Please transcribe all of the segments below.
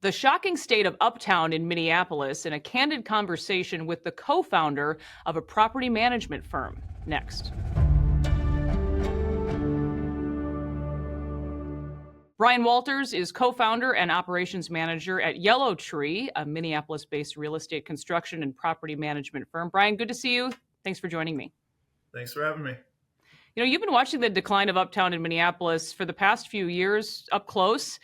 The shocking state of Uptown in Minneapolis, and a candid conversation with the co founder of a property management firm. Next. Bryan Walters is co founder and operations manager at Yellow Tree, a Minneapolis based real estate construction and property management firm. Bryan, good to see you. Thanks for joining me. Thanks for having me. You've been watching the decline of Uptown in Minneapolis for the past few years up close.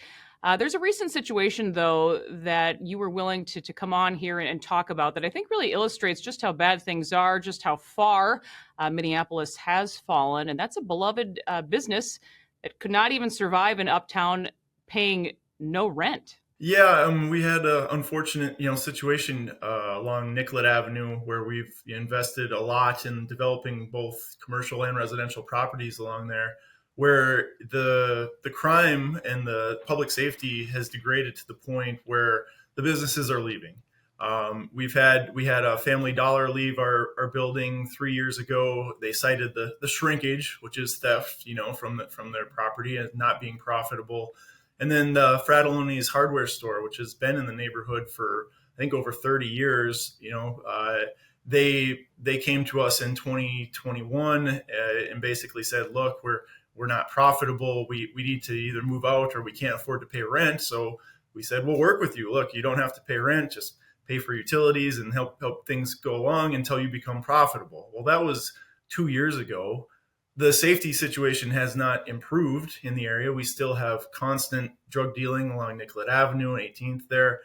There's a recent situation, though, that you were willing to come on here and talk about that I think really illustrates just how bad things are, just how far Minneapolis has fallen. And that's a beloved business that could not even survive in Uptown paying no rent. Yeah, we had an unfortunate, situation along Nicollet Avenue where we've invested a lot in developing both commercial and residential properties along there, where the crime and the public safety has degraded to the point where the businesses are leaving. We had a Family Dollar leave our building 3 years ago. They cited the shrinkage, which is theft, from their property and not being profitable. And then the Fratelloni's hardware store, which has been in the neighborhood for, I think, over 30 years, they came to us in 2021 and basically said, look, we're not profitable. We need to either move out or we can't afford to pay rent. So we said, we'll work with you. Look, you don't have to pay rent. Just pay for utilities and help things go along until you become profitable. Well, that was 2 years ago. The safety situation has not improved in the area. We still have constant drug dealing along Nicollet Avenue and 18th there,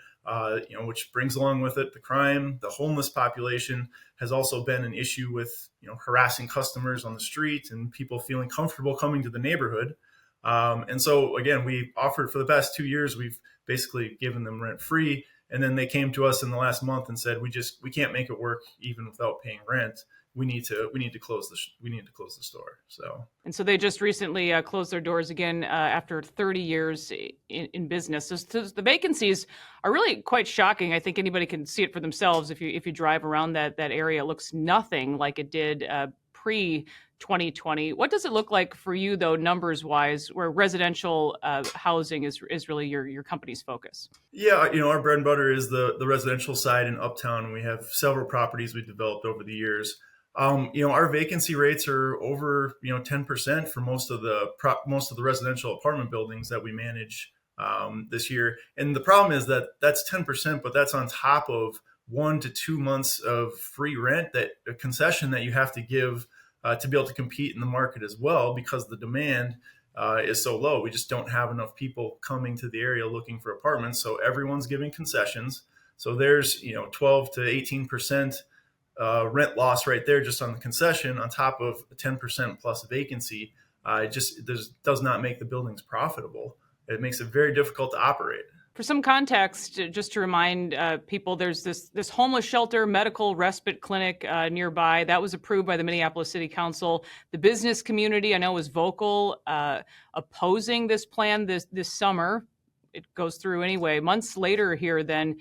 which brings along with it the crime. The homeless population has also been an issue with, harassing customers on the street and people feeling comfortable coming to the neighborhood. And so, again, we offered for the past 2 years, we've basically given them rent free. And then they came to us in the last month and said, we can't make it work even without paying rent. We need to close the store. So they just recently closed their doors again after 30 years in business. So the vacancies are really quite shocking. I think anybody can see it for themselves if you drive around that area. It looks nothing like it did pre 2020. What does it look like for you, though, numbers wise, where residential housing is really your company's focus? Yeah, our bread and butter is the residential side in Uptown. We have several properties we've developed over the years. Our vacancy rates are over 10% for most of the residential apartment buildings that we manage this year. And the problem is that that's 10%, but that's on top of 1 to 2 months of free rent, that a concession that you have to give to be able to compete in the market as well, because the demand is so low. We just don't have enough people coming to the area looking for apartments. So everyone's giving concessions. So there's 12 to 18% rent loss right there just on the concession, on top of a 10% plus vacancy. It does not make the buildings profitable. It makes it very difficult to operate. For some context, just to remind people, there's this homeless shelter, medical respite clinic nearby that was approved by the Minneapolis City Council. The business community, I know, was vocal opposing this plan this summer. It goes through anyway. Months later here, then,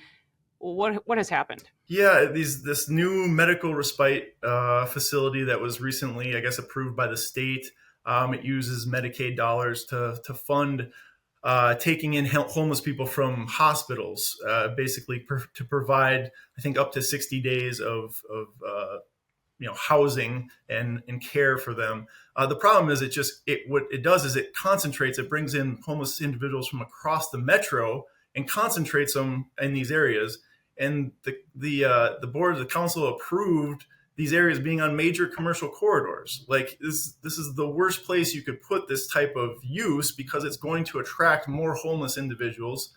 what has happened? Yeah, this new medical respite facility that was recently, I guess, approved by the state. It uses Medicaid dollars to fund taking in homeless people from hospitals, basically to provide, I think, up to 60 days of housing and care for them. The problem is what it does is it concentrates, it brings in homeless individuals from across the metro and concentrates them in these areas. And the board of the council approved these areas being on major commercial corridors. Like this is the worst place you could put this type of use, because it's going to attract more homeless individuals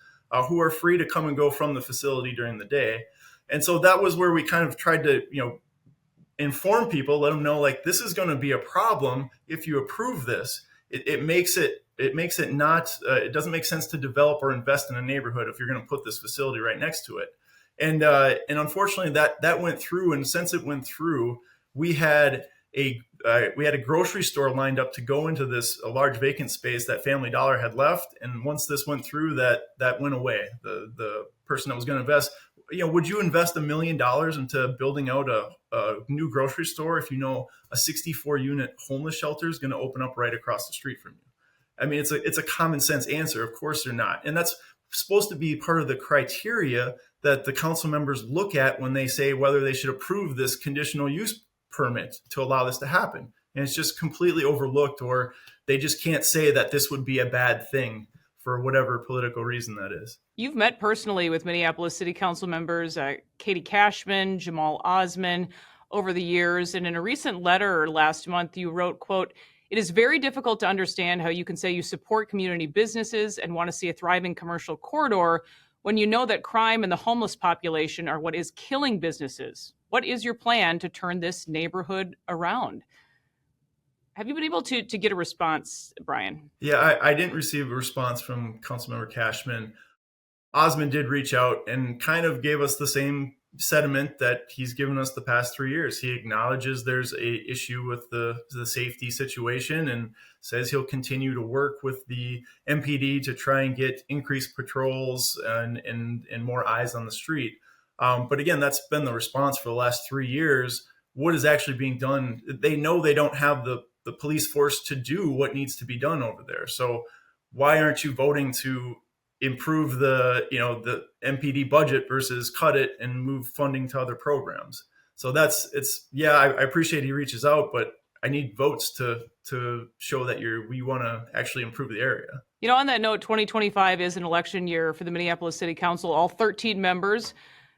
who are free to come and go from the facility during the day. And so that was where we kind of tried to, inform people, let them know, like, this is going to be a problem if you approve this. It makes it not, it doesn't make sense to develop or invest in a neighborhood if you're going to put this facility right next to it. And unfortunately that went through. And since it went through, we had a grocery store lined up to go into a large vacant space that Family Dollar had left. And once this went through, that went away. The person that was going to invest, would you invest $1 million into building out a new grocery store if a 64 unit homeless shelter is going to open up right across the street from you? I mean, it's a common sense answer. Of course they're not. And that's supposed to be part of the criteria that the council members look at when they say whether they should approve this conditional use permit to allow this to happen. And it's just completely overlooked, or they just can't say that this would be a bad thing for whatever political reason that is. You've met personally with Minneapolis City Council members Katie Cashman, Jamal Osman over the years. And in a recent letter last month, you wrote, quote, "It is very difficult to understand how you can say you support community businesses and want to see a thriving commercial corridor when you know that crime and the homeless population are what is killing businesses. What is your plan to turn this neighborhood around?" Have you been able to get a response, Bryan? Yeah, I didn't receive a response from Councilmember Cashman. Osman did reach out and kind of gave us the same sentiment that he's given us the past 3 years. He acknowledges there's a issue with the safety situation and says he'll continue to work with the MPD to try and get increased patrols and more eyes on the street. But again, that's been the response for the last 3 years. What is actually being done? They know they don't have the police force to do what needs to be done over there. So why aren't you voting to improve the MPD budget versus cut it and move funding to other programs? So I appreciate he reaches out, but I need votes to show that we want to actually improve the area. On that note, 2025 is an election year for the Minneapolis City Council, all 13 members.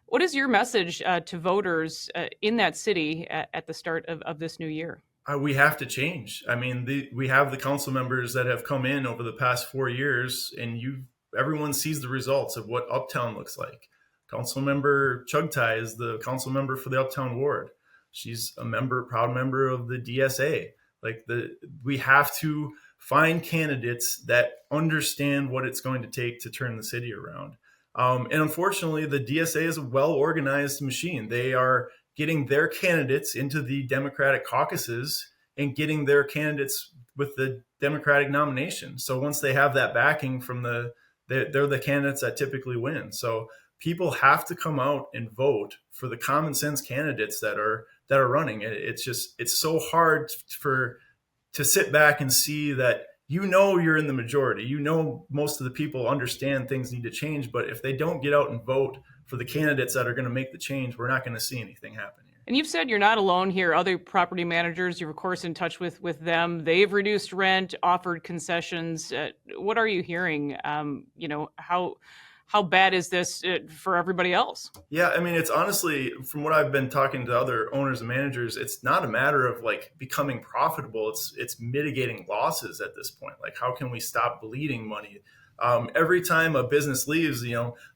What is your message to voters in that city at the start of this new year? We have to change. I mean, we have the council members that have come in over the past 4 years, and everyone sees the results of what Uptown looks like. Councilmember Chugtai is the council member for the Uptown ward. She's a proud member of the DSA. We have to find candidates that understand what it's going to take to turn the city around. And unfortunately, the DSA is a well-organized machine. They are getting their candidates into the Democratic caucuses and getting their candidates with the Democratic nomination. So once they have that backing from they're the candidates that typically win. So people have to come out and vote for the common sense candidates that are running. It's so hard to sit back and see that you're in the majority. Most of the people understand things need to change, but if they don't get out and vote for the candidates that are going to make the change, we're not going to see anything happen here. And you've said you're not alone here. Other property managers, you're of course in touch with them. They've reduced rent, offered concessions. What are you hearing? How bad is this for everybody else? Yeah, I mean, it's honestly, from what I've been talking to other owners and managers, it's not a matter of becoming profitable. It's mitigating losses at this point. How can we stop bleeding money? Every time a business leaves, I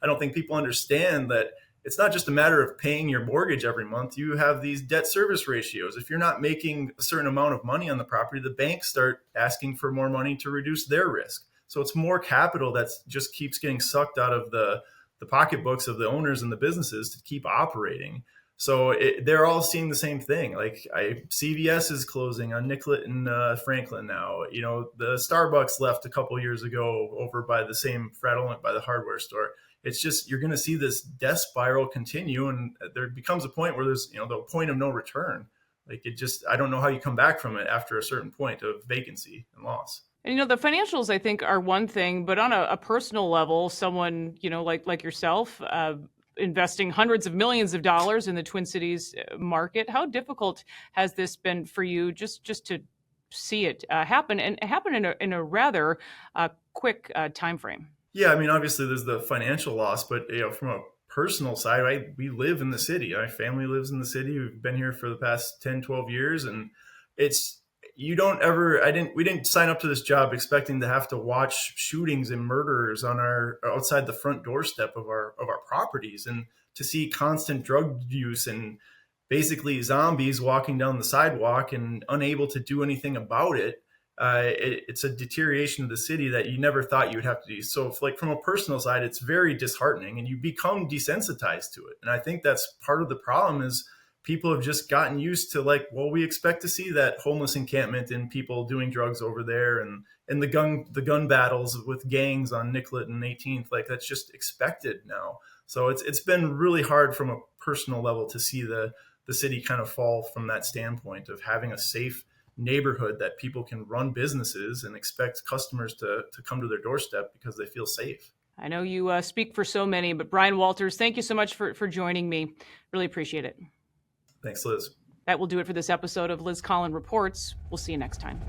don't think people understand that it's not just a matter of paying your mortgage every month. You have these debt service ratios. If you're not making a certain amount of money on the property, the banks start asking for more money to reduce their risk. So it's more capital that just keeps getting sucked out of the pocketbooks of the owners and the businesses to keep operating. So they're all seeing the same thing. CVS is closing on Nicollet and Franklin now. The Starbucks left a couple years ago over by the same Fratellant by the hardware store. It's just, you're going to see this death spiral continue, and there becomes a point where there's, the point of no return. I don't know how you come back from it after a certain point of vacancy and loss. And, the financials, I think, are one thing, but on a personal level, someone, like yourself, investing hundreds of millions of dollars in the Twin Cities market, how difficult has this been for you just to see it happen in a rather quick time frame? Yeah, I mean, obviously there's the financial loss, but from a personal side, we live in the city. My family lives in the city. We've been here for the past 10, 12 years, and we didn't sign up to this job expecting to have to watch shootings and murders outside the front doorstep of our properties, and to see constant drug use and basically zombies walking down the sidewalk and unable to do anything about it. It's a deterioration of the city that you never thought you would have to do. So from a personal side, it's very disheartening, and you become desensitized to it. And I think that's part of the problem is people have just gotten used to we expect to see that homeless encampment and people doing drugs over there, and the gun battles with gangs on Nicollet and 18th. That's just expected now. So it's been really hard from a personal level to see the city kind of fall from that standpoint of having a safe neighborhood that people can run businesses and expect customers to come to their doorstep because they feel safe. I know you speak for so many, but Bryan Walters, thank you so much for joining me. Really appreciate it. Thanks, Liz. That will do it for this episode of Liz Collin Reports. We'll see you next time.